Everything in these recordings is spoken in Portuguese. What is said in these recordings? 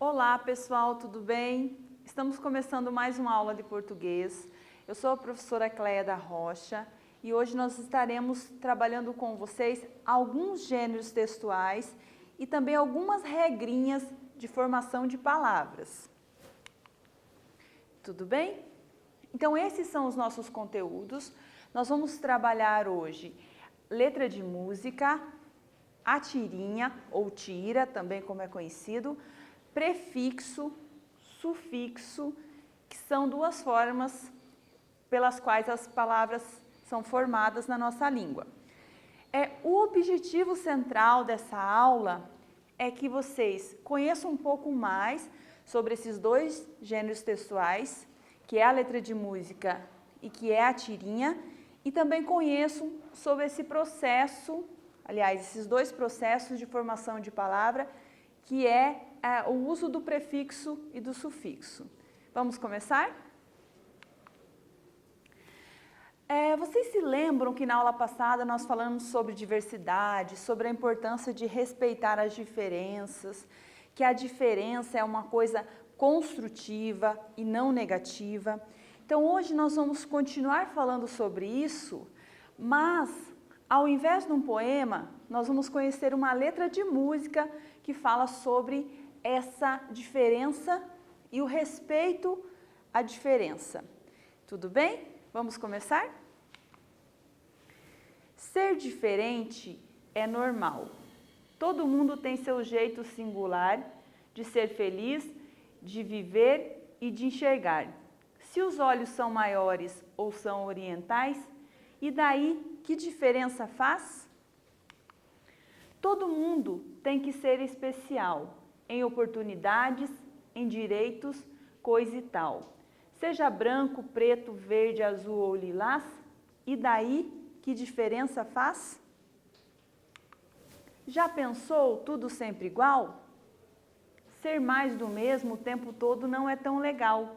Olá pessoal, tudo bem? Estamos começando mais uma aula de português. Eu sou a professora Cléia da Rocha e hoje nós estaremos trabalhando com vocês alguns gêneros textuais e também algumas regrinhas de formação de palavras. Tudo bem? Então esses são os nossos conteúdos. Nós vamos trabalhar hoje letra de música, a tirinha ou tira, também como é conhecido, prefixo, sufixo, que são duas formas pelas quais as palavras são formadas na nossa língua. O objetivo central dessa aula é que vocês conheçam um pouco mais sobre esses dois gêneros textuais, que é a letra de música e que é a tirinha, e também conheçam sobre esse processo, aliás, esses dois processos de formação de palavra, que é o uso do prefixo e do sufixo. Vamos começar? Vocês se lembram que na aula passada nós falamos sobre diversidade, sobre a importância de respeitar as diferenças, que a diferença é uma coisa construtiva e não negativa. Então hoje nós vamos continuar falando sobre isso, mas ao invés de um poema, nós vamos conhecer uma letra de música que fala sobre essa diferença e o respeito à diferença. Tudo bem? Vamos começar? Ser diferente é normal. Todo mundo tem seu jeito singular de ser feliz, de viver e de enxergar. Se os olhos são maiores ou são orientais, e daí que diferença faz? Todo mundo tem que ser especial em oportunidades, em direitos, coisa e tal. Seja branco, preto, verde, azul ou lilás, e daí que diferença faz? Já pensou tudo sempre igual? Ser mais do mesmo o tempo todo não é tão legal.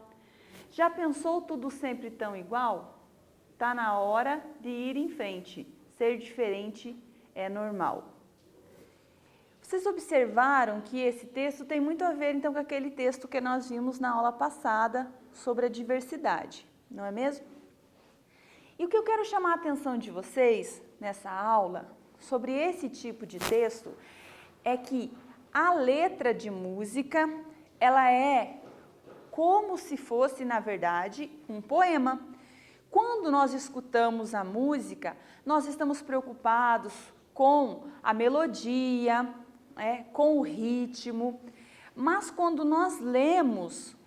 Já pensou tudo sempre tão igual? Tá na hora de ir em frente. Ser diferente é normal. Vocês observaram que esse texto tem muito a ver, então, com aquele texto que nós vimos na aula passada sobre a diversidade, não é mesmo? E o que eu quero chamar a atenção de vocês nessa aula, sobre esse tipo de texto, é que a letra de música, ela é como se fosse, na verdade, um poema. Quando nós escutamos a música, nós estamos preocupados com a melodia, com o ritmo, mas quando nós lemos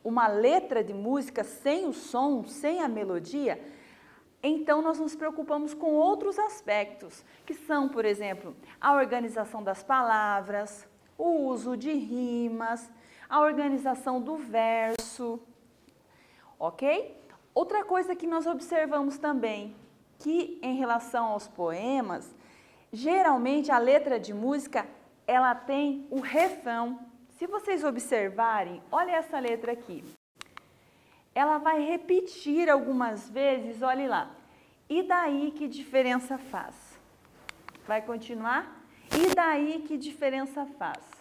uma letra de música sem o som, sem a melodia, então nós nos preocupamos com outros aspectos, que são, por exemplo, a organização das palavras, o uso de rimas, a organização do verso, ok? Outra coisa que nós observamos também, que em relação aos poemas, geralmente a letra de música, ela tem o refrão. Se vocês observarem, olha essa letra aqui. Ela vai repetir algumas vezes, olhe lá. E daí que diferença faz? Vai continuar? E daí que diferença faz?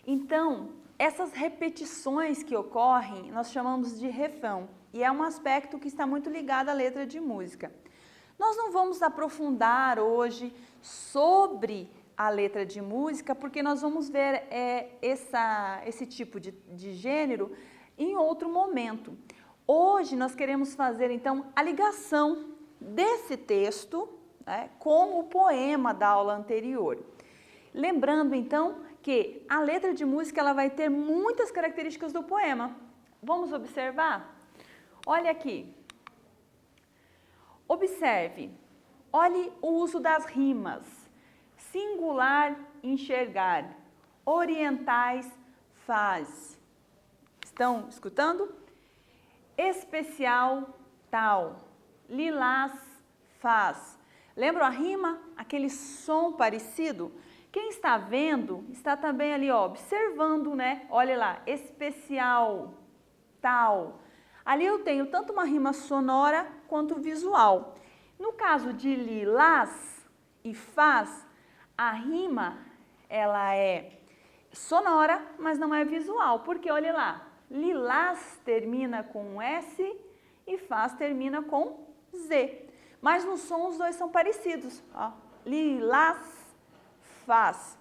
Então, essas repetições que ocorrem, nós chamamos de refrão. E é um aspecto que está muito ligado à letra de música. Nós não vamos aprofundar hoje sobre a letra de música, porque nós vamos ver esse tipo de gênero em outro momento. Hoje nós queremos fazer então a ligação desse texto, com o poema da aula anterior. Lembrando então que a letra de música ela vai ter muitas características do poema. Vamos observar? Olha aqui. Observe. Olhe o uso das rimas. Singular, enxergar. Orientais, faz. Estão escutando? Especial, tal. Lilás, faz. Lembram a rima? Aquele som parecido? Quem está vendo, está também ali, ó, observando, né? Olha lá, especial, tal. Ali eu tenho tanto uma rima sonora quanto visual. No caso de lilás e faz, a rima ela é sonora, mas não é visual, porque olha lá, lilás termina com S e faz termina com Z. Mas no som os dois são parecidos, ó. Lilás, faz.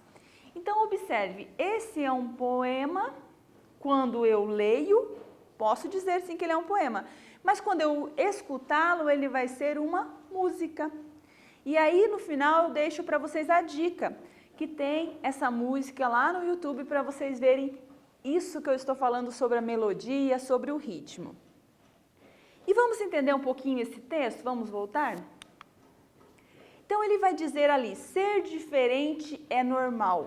Então observe, esse é um poema, quando eu leio, posso dizer sim que ele é um poema, mas quando eu escutá-lo, ele vai ser uma música. E aí no final eu deixo para vocês a dica, que tem essa música lá no YouTube para vocês verem isso que eu estou falando sobre a melodia, sobre o ritmo. E vamos entender um pouquinho esse texto? Vamos voltar? Então ele vai dizer ali, ser diferente é normal.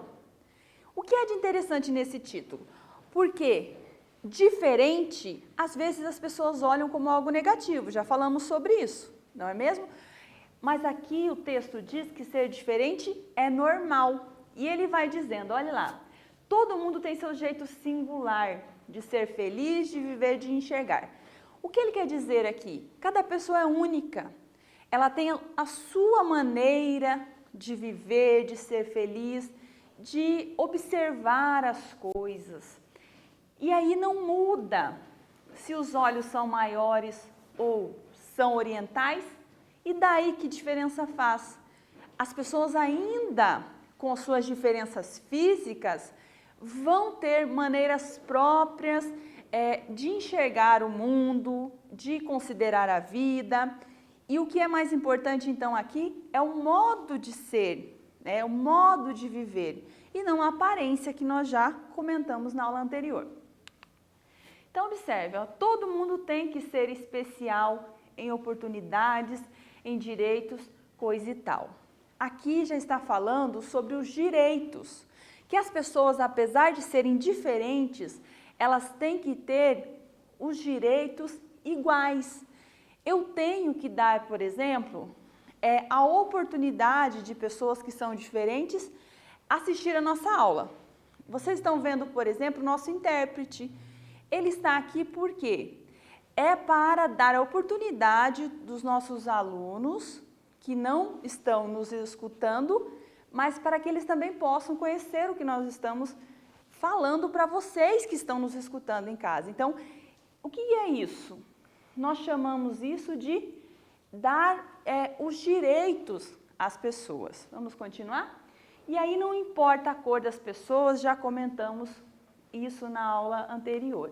O que é de interessante nesse título? Porque diferente, às vezes as pessoas olham como algo negativo, já falamos sobre isso, não é mesmo? Mas aqui o texto diz que ser diferente é normal. E ele vai dizendo, olha lá, todo mundo tem seu jeito singular de ser feliz, de viver, de enxergar. O que ele quer dizer aqui? Cada pessoa é única. Ela tem a sua maneira de viver, de ser feliz, de observar as coisas. E aí não muda se os olhos são maiores ou são orientais. E daí que diferença faz? As pessoas ainda, com as suas diferenças físicas, vão ter maneiras próprias de enxergar o mundo, de considerar a vida. E o que é mais importante então aqui é o modo de ser, o modo de viver, e não a aparência que nós já comentamos na aula anterior. Então observe, ó, todo mundo tem que ser especial em oportunidades, em direitos, coisa e tal. Aqui já está falando sobre os direitos, que as pessoas, apesar de serem diferentes, elas têm que ter os direitos iguais. Eu tenho que dar, por exemplo, a oportunidade de pessoas que são diferentes assistir a nossa aula. Vocês estão vendo, por exemplo, o nosso intérprete. Ele está aqui por quê? É para dar a oportunidade dos nossos alunos que não estão nos escutando, mas para que eles também possam conhecer o que nós estamos falando para vocês que estão nos escutando em casa. Então, o que é isso? Nós chamamos isso de dar os direitos às pessoas. Vamos continuar? E aí não importa a cor das pessoas, já comentamos isso na aula anterior.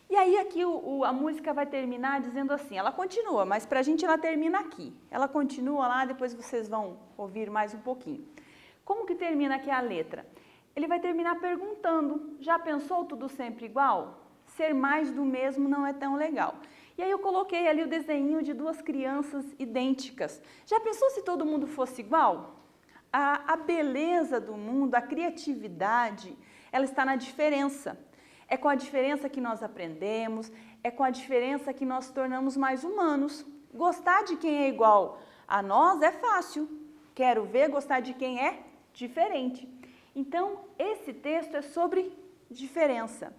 E aí aqui a música vai terminar dizendo assim, ela continua, mas para a gente ela termina aqui. Ela continua lá, depois vocês vão ouvir mais um pouquinho. Como que termina aqui a letra? Ele vai terminar perguntando, já pensou tudo sempre igual? Ser mais do mesmo não é tão legal. E aí eu coloquei ali o desenho de duas crianças idênticas. Já pensou se todo mundo fosse igual? A beleza do mundo, a criatividade, ela está na diferença. É com a diferença que nós aprendemos, é com a diferença que nós tornamos mais humanos. Gostar de quem é igual a nós é fácil. Quero ver gostar de quem é diferente. Então, esse texto é sobre diferença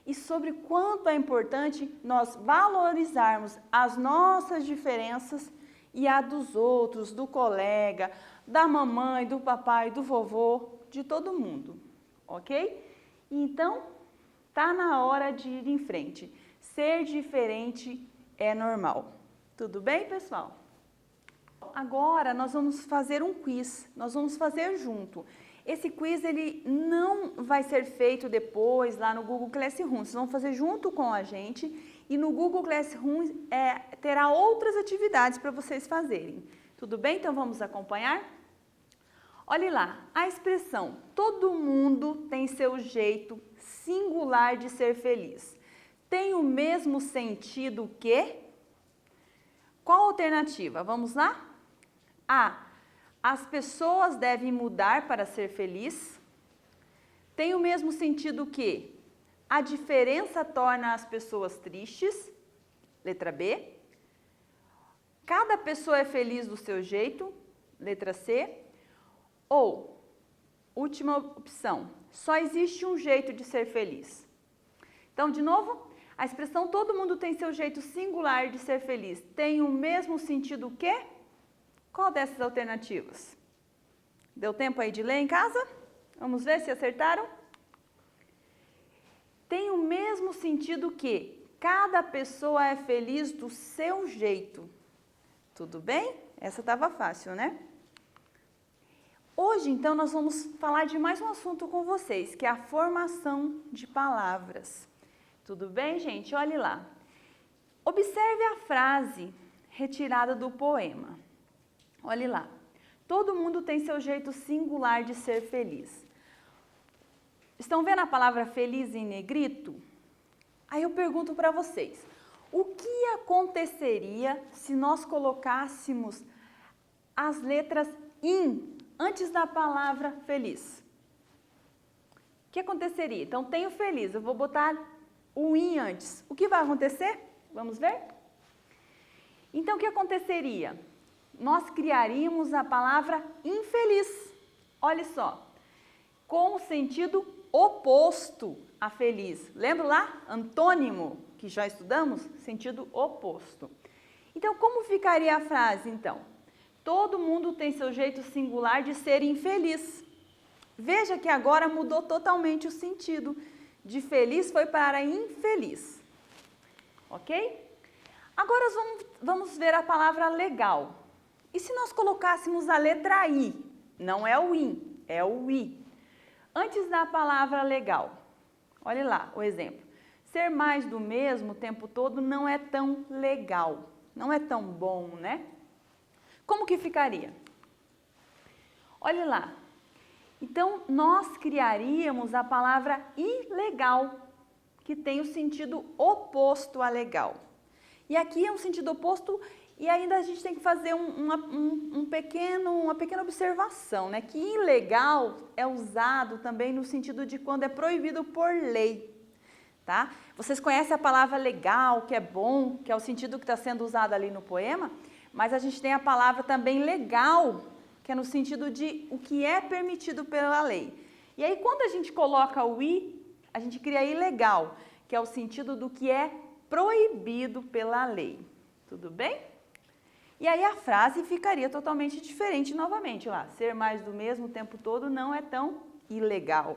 e sobre quanto é importante nós valorizarmos as nossas diferenças e a dos outros, do colega, da mamãe, do papai, do vovô, de todo mundo, ok? Então, tá na hora de ir em frente. Ser diferente é normal. Tudo bem, pessoal? Agora nós vamos fazer um quiz, nós vamos fazer junto. Esse quiz ele não vai ser feito depois lá no Google Classroom, vocês vão fazer junto com a gente e no Google Classroom terá outras atividades para vocês fazerem. Tudo bem? Então vamos acompanhar? Olhe lá, a expressão todo mundo tem seu jeito singular de ser feliz. Tem o mesmo sentido que? Qual a alternativa? Vamos lá? A. As pessoas devem mudar para ser feliz. Tem o mesmo sentido que? A diferença torna as pessoas tristes. Letra B. Cada pessoa é feliz do seu jeito. Letra C. Ou, última opção, só existe um jeito de ser feliz. Então, de novo, A expressão todo mundo tem seu jeito singular de ser feliz tem o mesmo sentido o quê? Qual dessas alternativas? Deu tempo aí de ler em casa? Vamos ver se acertaram? Tem o mesmo sentido que cada pessoa é feliz do seu jeito. Tudo bem? Essa estava fácil, né? Hoje, então, nós vamos falar de mais um assunto com vocês, que é a formação de palavras. Tudo bem, gente? Olhe lá. Observe a frase retirada do poema. Olhe lá. Todo mundo tem seu jeito singular de ser feliz. Estão vendo a palavra feliz em negrito? Aí eu pergunto para vocês, o que aconteceria se nós colocássemos as letras IN antes da palavra feliz? O que aconteceria? Então, tenho feliz, eu vou botar o IN antes. O que vai acontecer? Vamos ver? Então, o que aconteceria? Nós criaríamos a palavra infeliz. Olha só, com o sentido oposto a feliz. Lembra lá? Antônimo, que já estudamos? Sentido oposto. Então, como ficaria a frase, então? Todo mundo tem seu jeito singular de ser infeliz. Veja que agora mudou totalmente o sentido. De feliz foi para infeliz. Ok? Agora vamos ver a palavra legal. E se nós colocássemos a letra I? Não é o IN, é o I. Antes da palavra legal. Olha lá o exemplo. Ser mais do mesmo o tempo todo não é tão legal. Não é tão bom, né? Como que ficaria? Olha lá. Então, nós criaríamos a palavra ilegal, que tem o sentido oposto a legal. E aqui é um sentido oposto e ainda a gente tem que fazer uma pequena observação, né? Que ilegal é usado também no sentido de quando é proibido por lei, tá? Vocês conhecem a palavra legal, que é bom, que é o sentido que está sendo usado ali no poema, mas a gente tem a palavra também legal, que é no sentido de o que é permitido pela lei. E aí, quando a gente coloca o i, a gente cria ilegal, que é o sentido do que é proibido pela lei. Tudo bem? E aí a frase ficaria totalmente diferente novamente. Lá, ser mais do mesmo o tempo todo não é tão ilegal.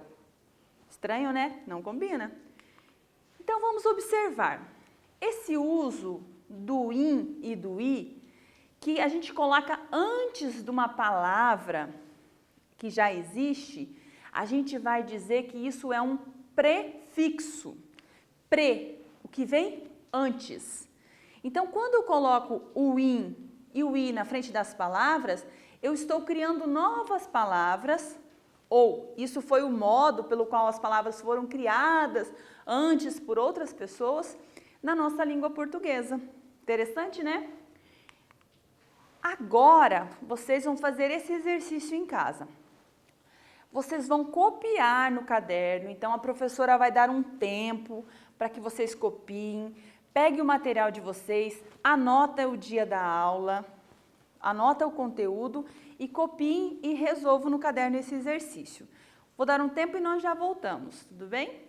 Estranho, né? Não combina. Então, vamos observar. Esse uso do in e do i, que a gente coloca antes de uma palavra que já existe, a gente vai dizer que isso é um prefixo. Pre, o que vem antes. Então, quando eu coloco o in e o i na frente das palavras, eu estou criando novas palavras, ou isso foi o modo pelo qual as palavras foram criadas antes por outras pessoas na nossa língua portuguesa. Interessante, né? Agora, vocês vão fazer esse exercício em casa. Vocês vão copiar no caderno, então a professora vai dar um tempo para que vocês copiem. Pegue o material de vocês, anota o dia da aula, anota o conteúdo e copiem e resolvam no caderno esse exercício. Vou dar um tempo e nós já voltamos, tudo bem?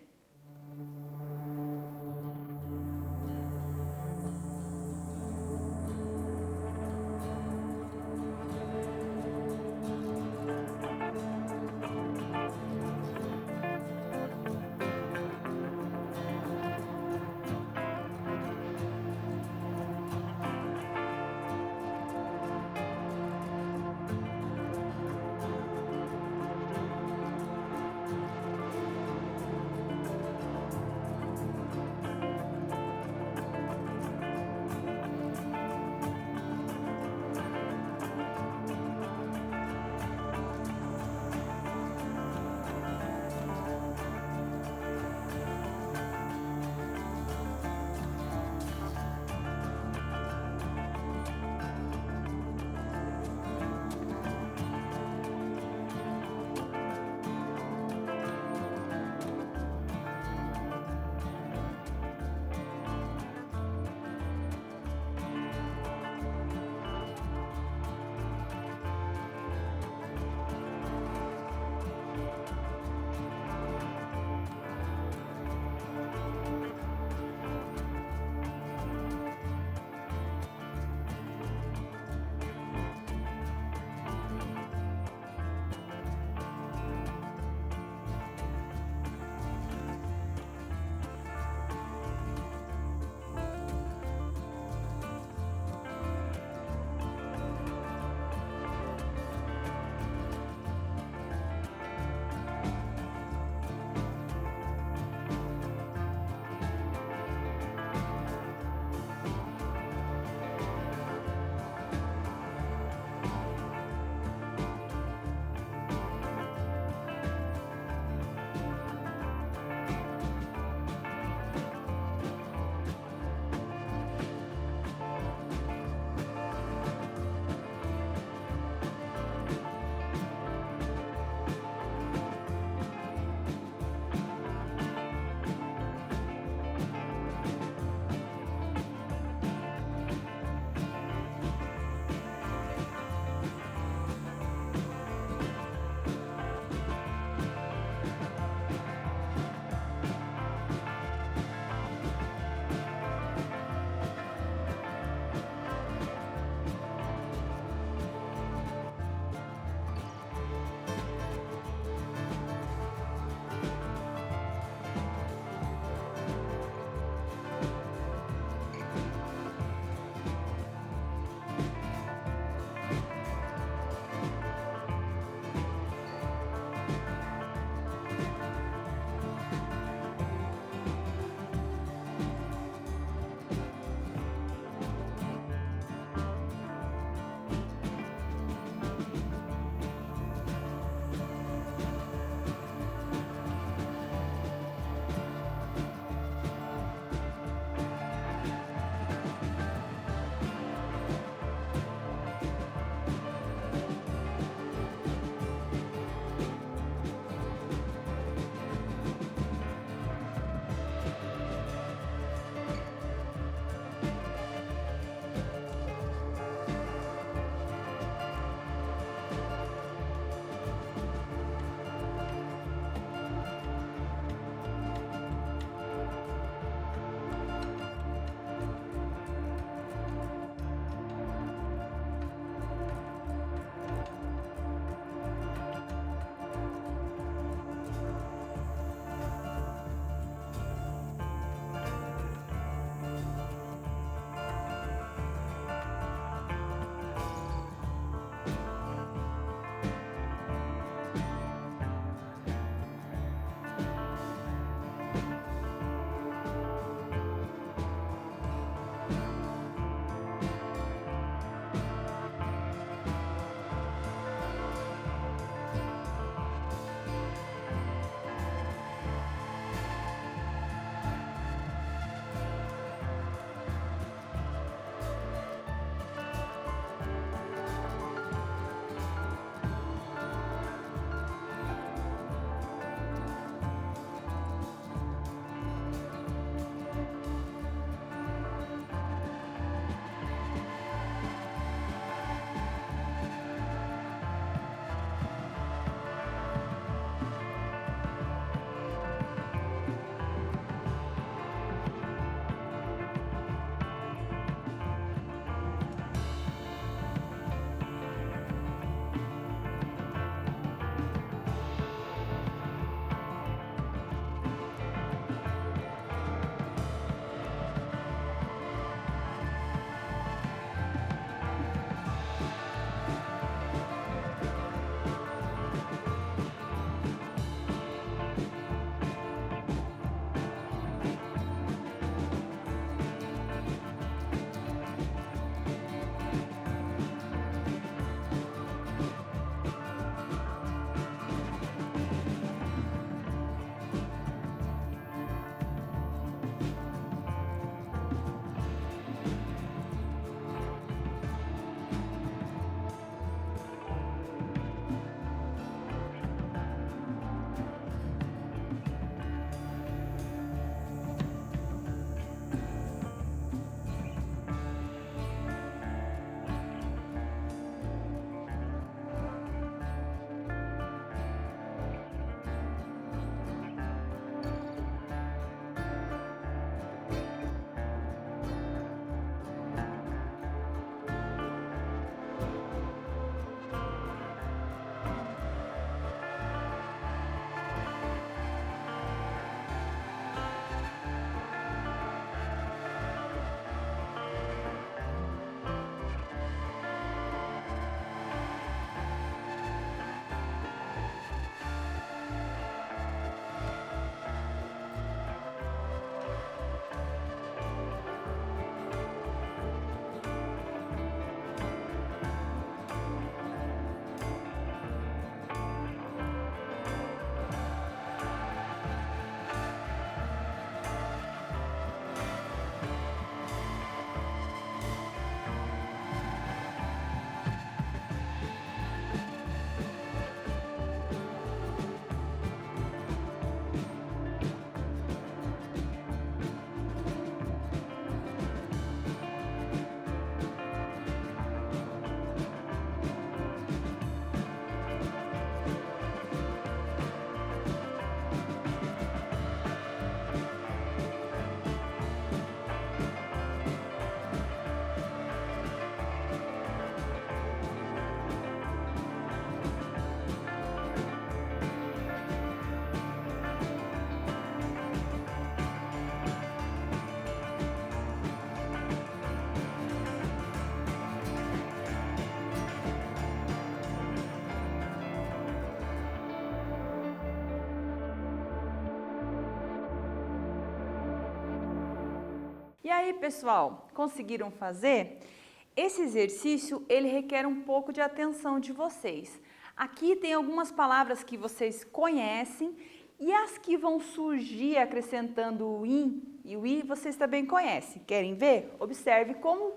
E aí, pessoal, conseguiram fazer? Esse exercício, ele requer um pouco de atenção de vocês. Aqui tem algumas palavras que vocês conhecem e as que vão surgir acrescentando o in e o i, vocês também conhecem. Querem ver? Observe como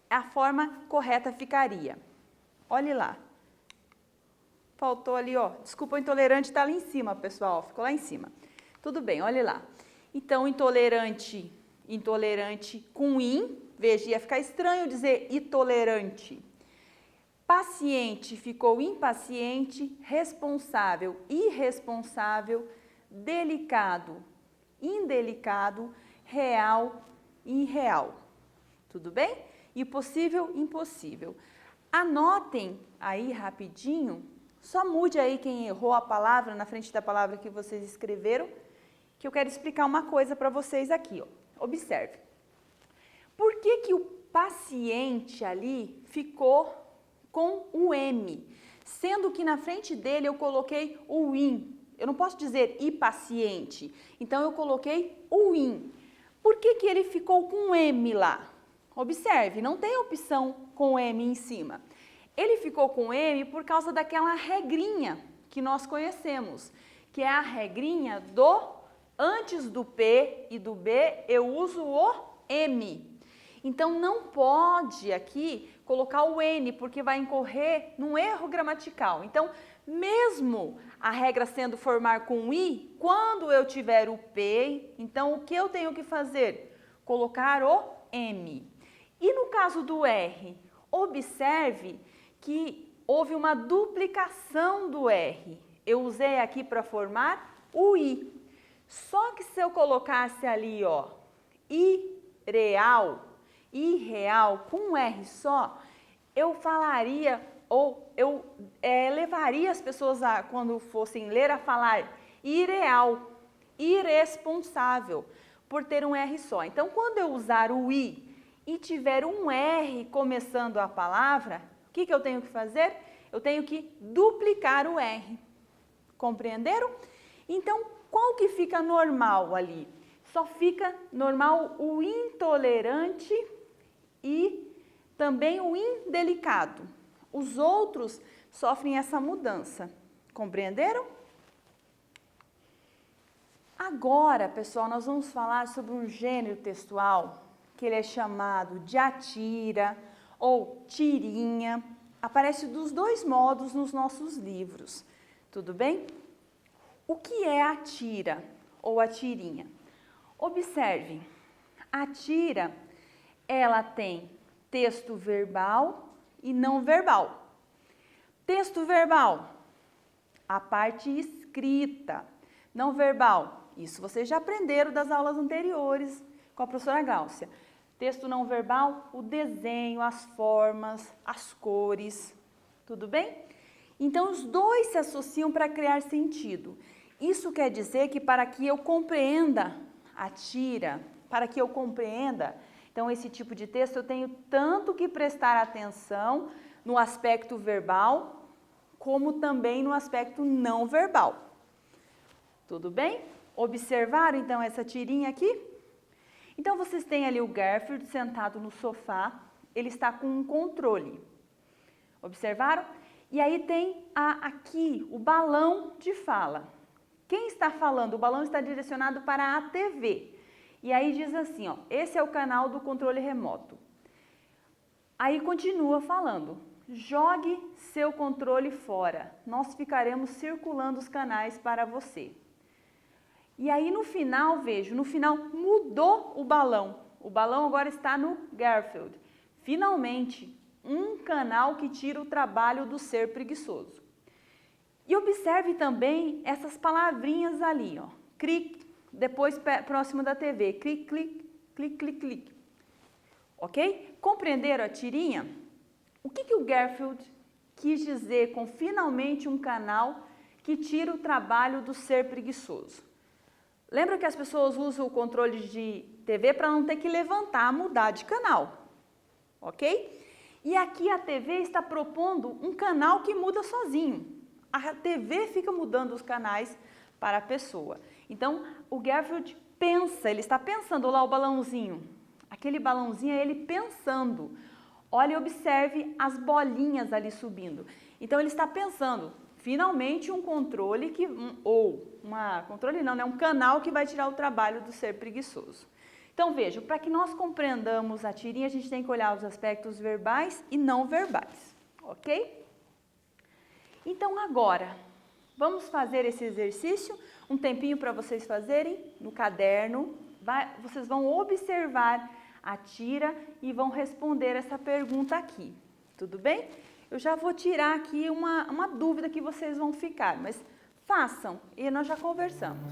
a forma correta ficaria. Olhe lá. Faltou ali, ó. Desculpa, o intolerante está ali em cima, pessoal. Ficou lá em cima. Tudo bem, olhe lá. Então, intolerante com in. Veja, ia ficar estranho dizer intolerante. Paciente ficou impaciente, responsável, irresponsável, delicado, indelicado, real, irreal. Tudo bem? E possível, impossível. Anotem aí rapidinho, só mude aí quem errou a palavra na frente da palavra que vocês escreveram, que eu quero explicar uma coisa para vocês aqui, ó. Observe. Por que que o paciente ali ficou com o M, sendo que na frente dele eu coloquei o IN. Eu não posso dizer I paciente, então eu coloquei o IN. Por que que ele ficou com M lá? Observe, não tem opção com M em cima. Ele ficou com M por causa daquela regrinha que nós conhecemos, que é a regrinha do antes do P e do B eu uso o M. Então, não pode aqui colocar o N, porque vai incorrer num erro gramatical. Então, mesmo a regra sendo formar com I, quando eu tiver o P, então o que eu tenho que fazer? Colocar o M. E no caso do R, observe que houve uma duplicação do R. Eu usei aqui para formar o I. Só que se eu colocasse ali, ó, irreal, com um R só, eu falaria ou eu levaria as pessoas a, quando fossem ler, a falar irreal, irresponsável, por ter um R só. Então, quando eu usar o I e tiver um R começando a palavra, o que eu tenho que fazer? Eu tenho que duplicar o R. Compreenderam? Então, qual que fica normal ali? Só fica normal o intolerante e também o indelicado. Os outros sofrem essa mudança. Compreenderam? Agora, pessoal, nós vamos falar sobre um gênero textual que ele é chamado de atira ou tirinha. Aparece dos dois modos nos nossos livros. Tudo bem? O que é a tira ou a tirinha? Observe, a tira, ela tem texto verbal e não verbal. Texto verbal, a parte escrita. Não verbal, isso vocês já aprenderam das aulas anteriores com a professora Gláucia. Texto não verbal, o desenho, as formas, as cores. Tudo bem? Então, os dois se associam para criar sentido. Isso quer dizer que para que eu compreenda a tira, para que eu compreenda, então, esse tipo de texto eu tenho tanto que prestar atenção no aspecto verbal, como também no aspecto não verbal. Tudo bem? Observaram, então, essa tirinha aqui? Então, vocês têm ali o Garfield sentado no sofá, ele está com um controle. Observaram? E aí tem aqui o balão de fala. Quem está falando? O balão está direcionado para a TV. E aí diz assim, ó, esse é o canal do controle remoto. Aí continua falando, jogue seu controle fora, nós ficaremos circulando os canais para você. E aí no final, vejo, no final mudou o balão agora está no Garfield. Finalmente, um canal que tira o trabalho do ser preguiçoso. E observe também essas palavrinhas ali, ó, clique, depois próximo da TV, clique, clique, clique, clique, clique. Ok? Compreenderam a tirinha? O que o Garfield quis dizer com finalmente um canal que tira o trabalho do ser preguiçoso? Lembra que as pessoas usam o controle de TV para não ter que levantar, mudar de canal, ok? E aqui a TV está propondo um canal que muda sozinho. A TV fica mudando os canais para a pessoa. Então, o Garfield pensa, ele está pensando lá o balãozinho. Aquele balãozinho é ele pensando. Olha e observe as bolinhas ali subindo. Então ele está pensando, finalmente um controle um canal que vai tirar o trabalho do ser preguiçoso. Então veja, para que nós compreendamos a tirinha, a gente tem que olhar os aspectos verbais e não verbais, ok? Então agora, vamos fazer esse exercício, um tempinho para vocês fazerem no caderno. Vocês vão observar a tira e vão responder essa pergunta aqui, tudo bem? Eu já vou tirar aqui uma dúvida que vocês vão ficar, mas façam e nós já conversamos.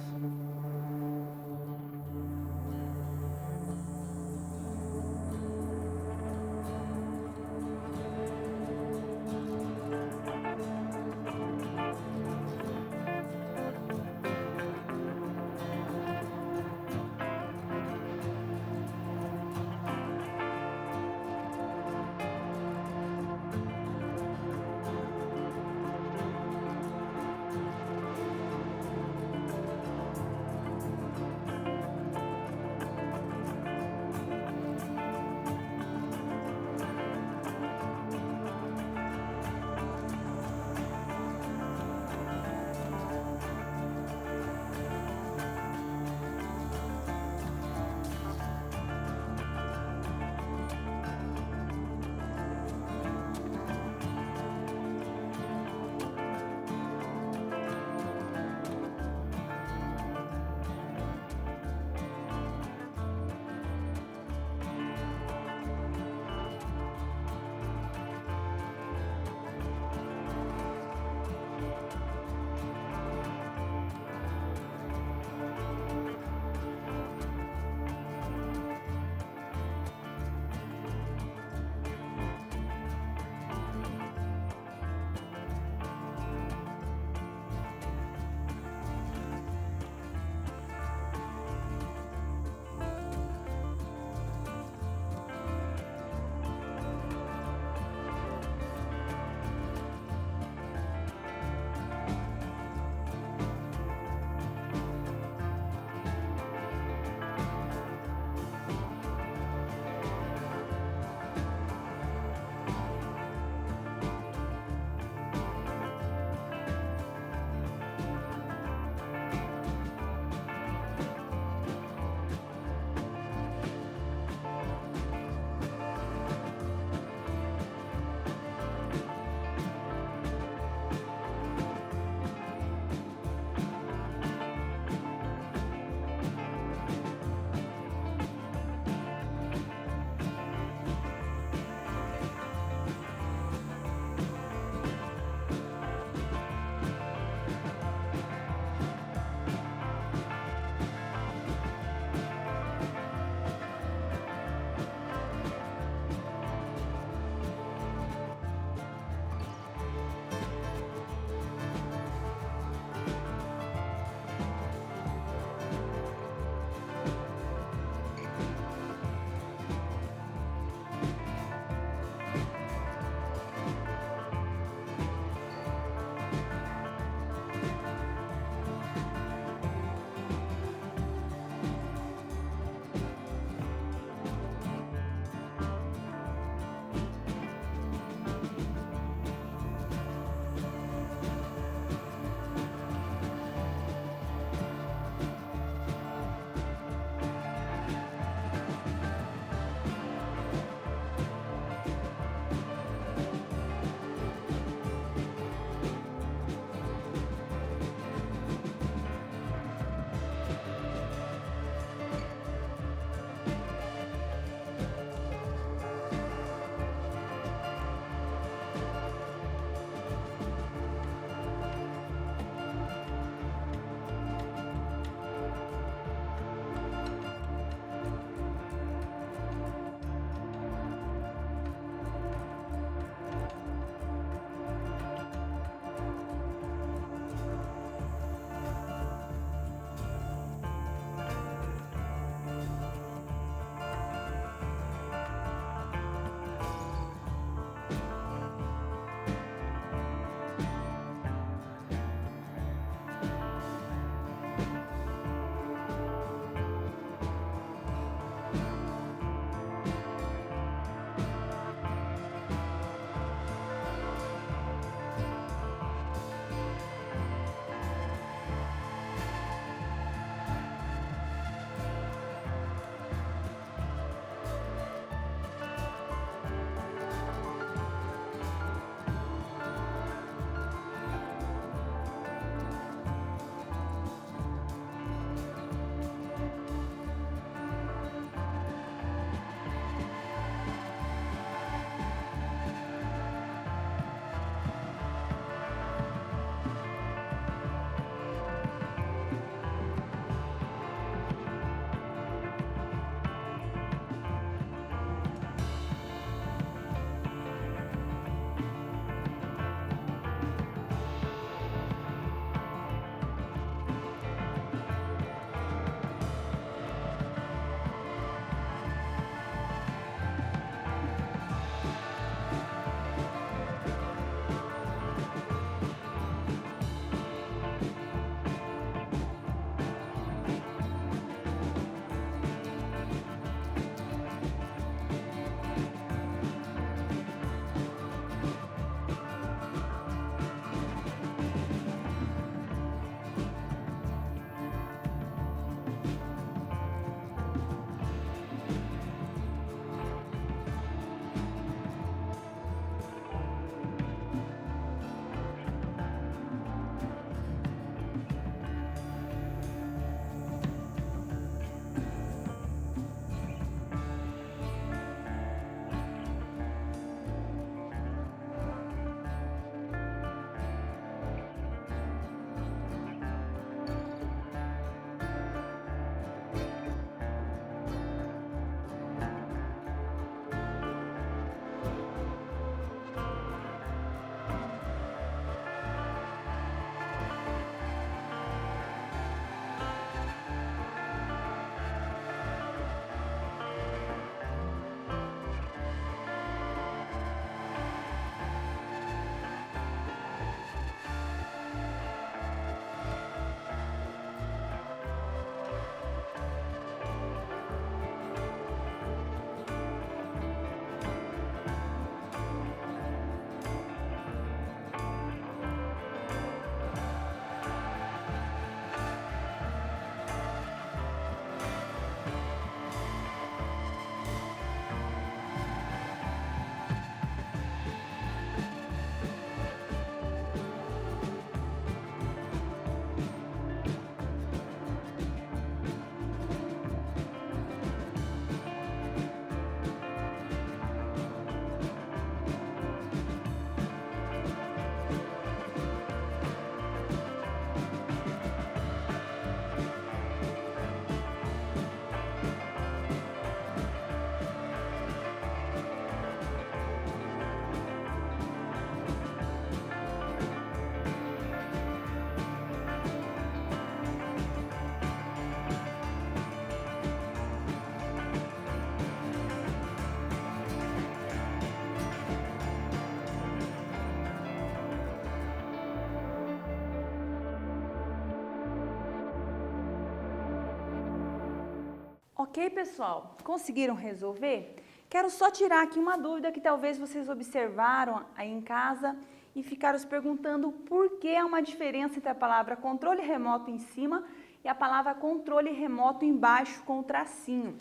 Ok, pessoal? Conseguiram resolver? Quero só tirar aqui uma dúvida que talvez vocês observaram aí em casa e ficaram se perguntando por que há uma diferença entre a palavra controle remoto em cima e a palavra controle remoto embaixo com o tracinho.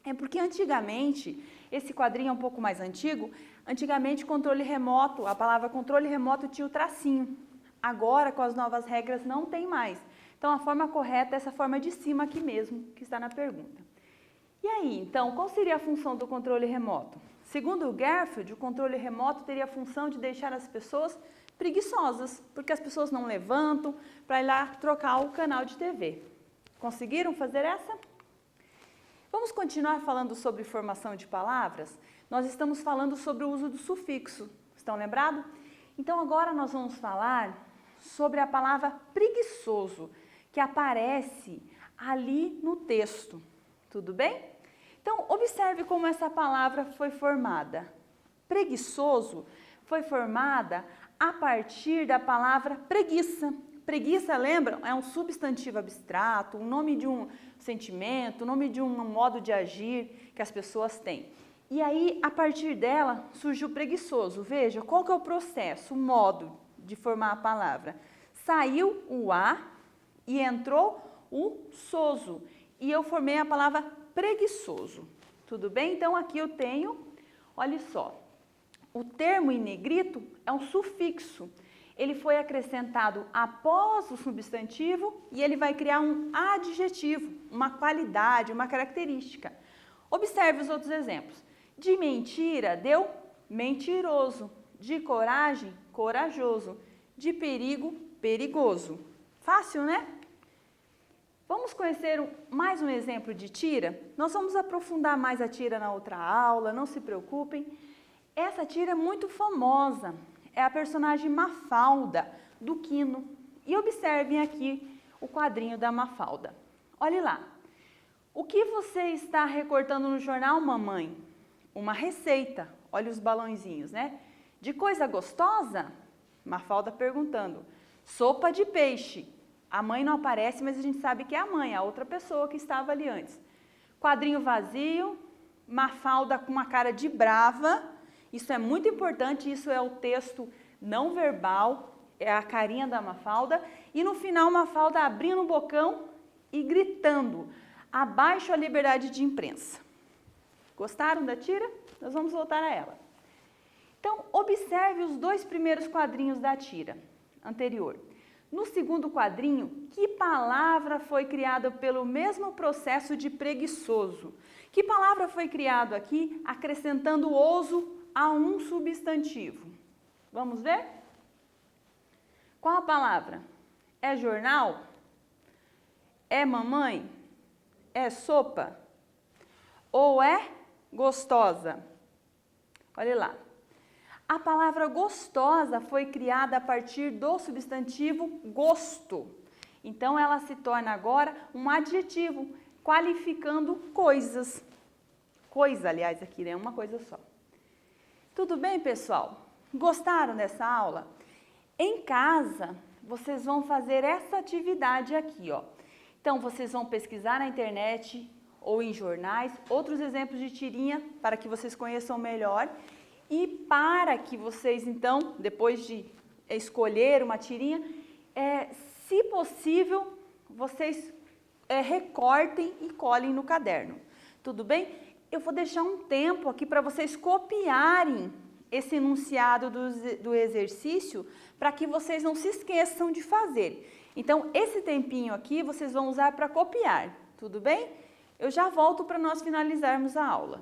É porque antigamente, esse quadrinho é um pouco mais antigo, antigamente controle remoto, a palavra controle remoto tinha o tracinho. Agora, com as novas regras, não tem mais. Então, a forma correta é essa forma de cima aqui mesmo, que está na pergunta. E aí, então, qual seria a função do controle remoto? Segundo o Garfield, o controle remoto teria a função de deixar as pessoas preguiçosas, porque as pessoas não levantam para ir lá trocar o canal de TV. Conseguiram fazer essa? Vamos continuar falando sobre formação de palavras? Nós estamos falando sobre o uso do sufixo, estão lembrados? Então, agora nós vamos falar sobre a palavra preguiçoso, que aparece ali no texto. Tudo bem? Então, observe como essa palavra foi formada. Preguiçoso foi formada a partir da palavra preguiça. Preguiça, lembram? É um substantivo abstrato, o nome de um sentimento, o nome de um modo de agir que as pessoas têm. E aí, a partir dela, surgiu preguiçoso. Veja, qual que é o processo, o modo de formar a palavra? Saiu o A e entrou o soso. E eu formei a palavra preguiçoso. Tudo bem? Então, aqui eu tenho, olha só, o termo em negrito é um sufixo. Ele foi acrescentado após o substantivo e ele vai criar um adjetivo, uma qualidade, uma característica. Observe os outros exemplos. De mentira, deu mentiroso. De coragem, corajoso. De perigo, perigoso. Fácil, né? Vamos conhecer mais um exemplo de tira? Nós vamos aprofundar mais a tira na outra aula, não se preocupem. Essa tira é muito famosa, é a personagem Mafalda, do Quino. E observem aqui o quadrinho da Mafalda. Olhe lá. O que você está recortando no jornal, mamãe? Uma receita. Olha os balãozinhos, né? De coisa gostosa? Mafalda perguntando. Sopa de peixe. A mãe não aparece, mas a gente sabe que é a mãe, a outra pessoa que estava ali antes. Quadrinho vazio, Mafalda com uma cara de brava. Isso é muito importante, isso é o texto não verbal, é a carinha da Mafalda. E no final, Mafalda abrindo o bocão e gritando, abaixo a liberdade de imprensa. Gostaram da tira? Nós vamos voltar a ela. Então, observe os dois primeiros quadrinhos da tira anterior. No segundo quadrinho, que palavra foi criada pelo mesmo processo de preguiçoso? Que palavra foi criada aqui, acrescentando oso a um substantivo? Vamos ver? Qual a palavra? É jornal? É mamãe? É sopa? Ou é gostosa? Olha lá. A palavra gostosa foi criada a partir do substantivo gosto. Então, ela se torna agora um adjetivo, qualificando coisas. Coisa, aliás, aqui, né? Uma coisa só. Tudo bem, pessoal? Gostaram dessa aula? Em casa, vocês vão fazer essa atividade aqui, ó. Então, vocês vão pesquisar na internet ou em jornais, outros exemplos de tirinha para que vocês conheçam melhor. E para que vocês, então, depois de escolher uma tirinha, se possível, vocês recortem e colhem no caderno. Tudo bem? Eu vou deixar um tempo aqui para vocês copiarem esse enunciado do exercício para que vocês não se esqueçam de fazer. Então, esse tempinho aqui vocês vão usar para copiar. Tudo bem? Eu já volto para nós finalizarmos a aula.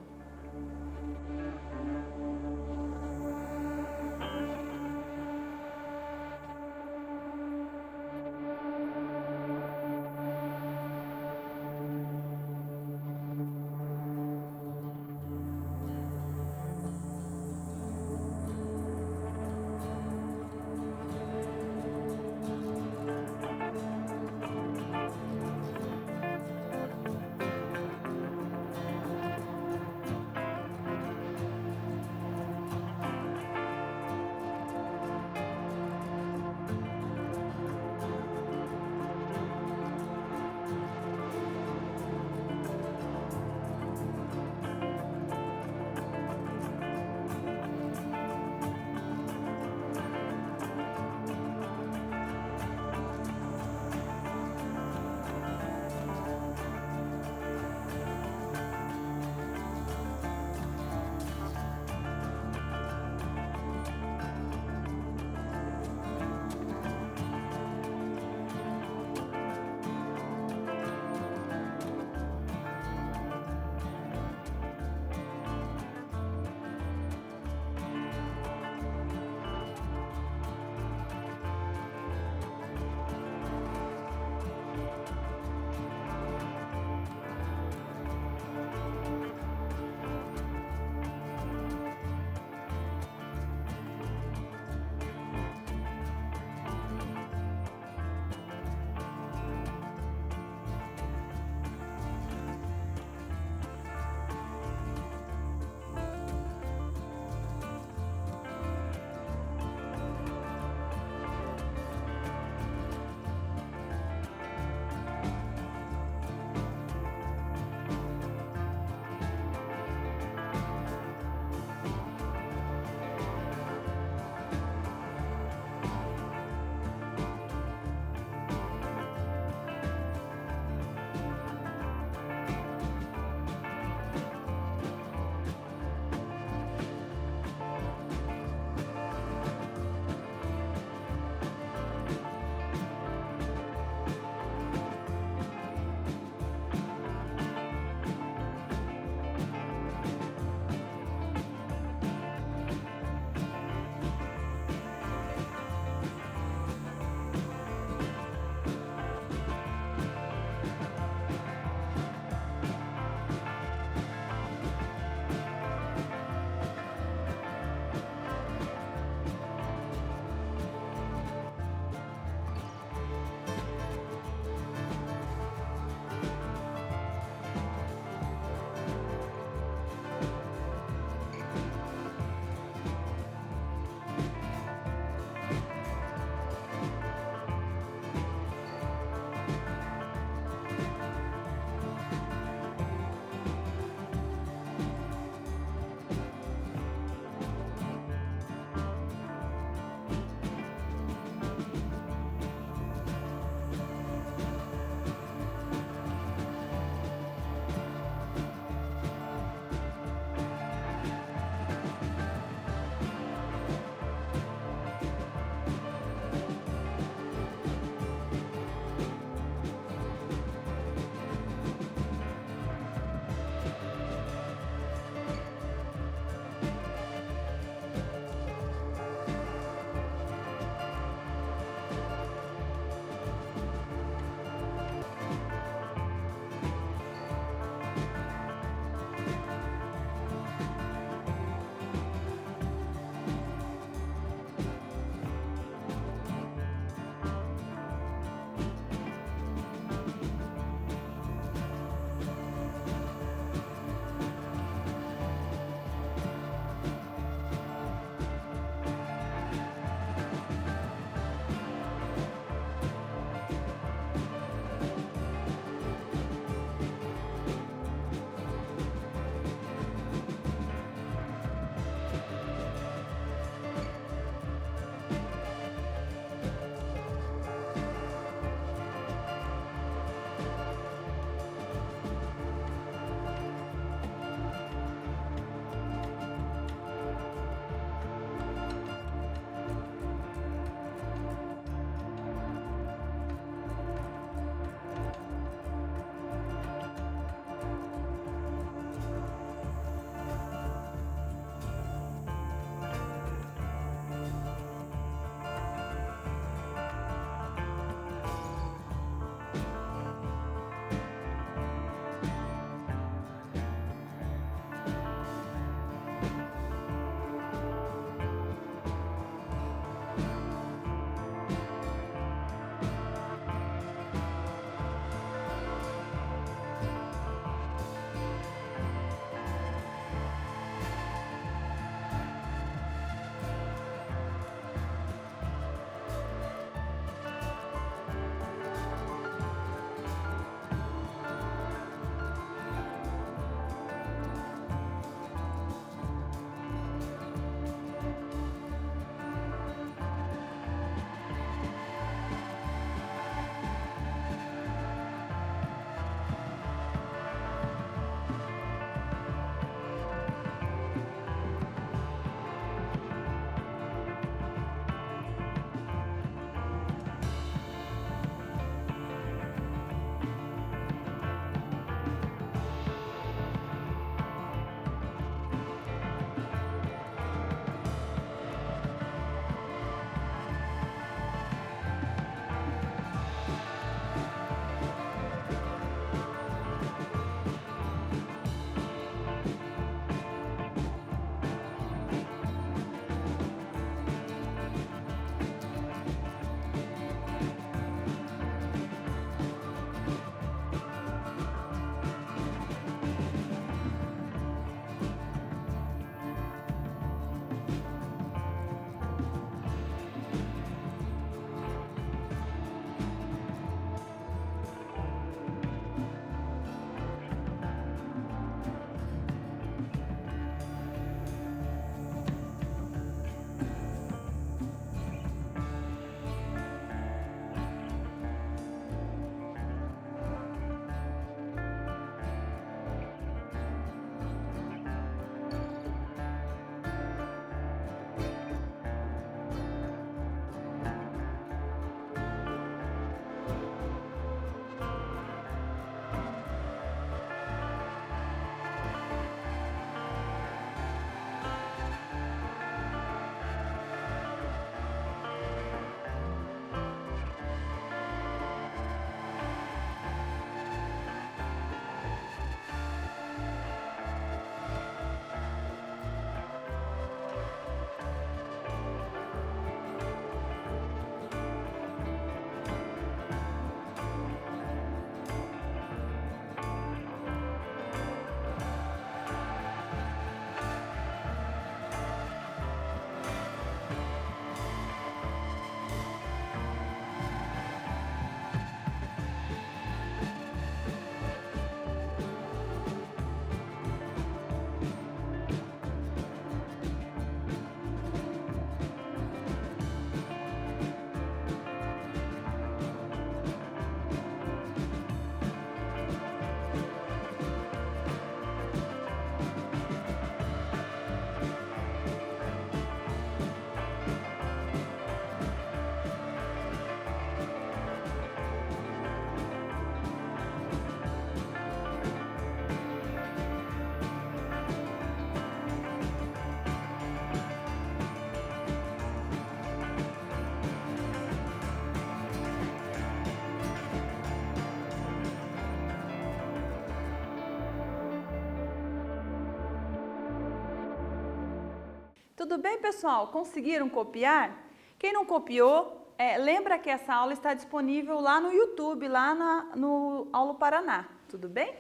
Tudo bem, pessoal? Conseguiram copiar? Quem não copiou, lembra que essa aula está disponível lá no YouTube, lá no Aulo Paraná. Tudo bem?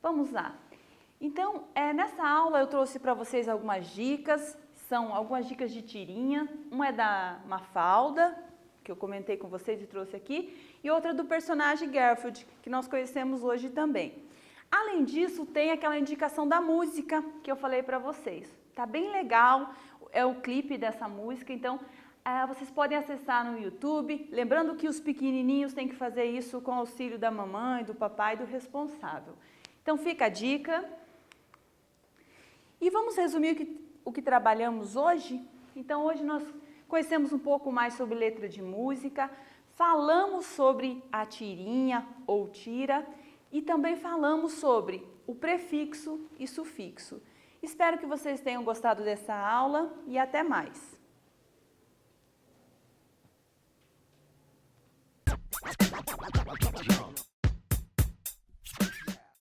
Vamos lá. Então, nessa aula eu trouxe para vocês algumas dicas. São algumas dicas de tirinha. Uma é da Mafalda, que eu comentei com vocês e trouxe aqui, e outra do personagem Garfield, que nós conhecemos hoje também. Além disso, tem aquela indicação da música que eu falei para vocês. Tá bem legal, é o clipe dessa música, então vocês podem acessar no YouTube, lembrando que os pequenininhos têm que fazer isso com o auxílio da mamãe, do papai e do responsável. Então fica a dica. E vamos resumir o que trabalhamos hoje? Então hoje nós conhecemos um pouco mais sobre letra de música, falamos sobre a tirinha ou tira e também falamos sobre o prefixo e sufixo. Espero que vocês tenham gostado dessa aula e até mais!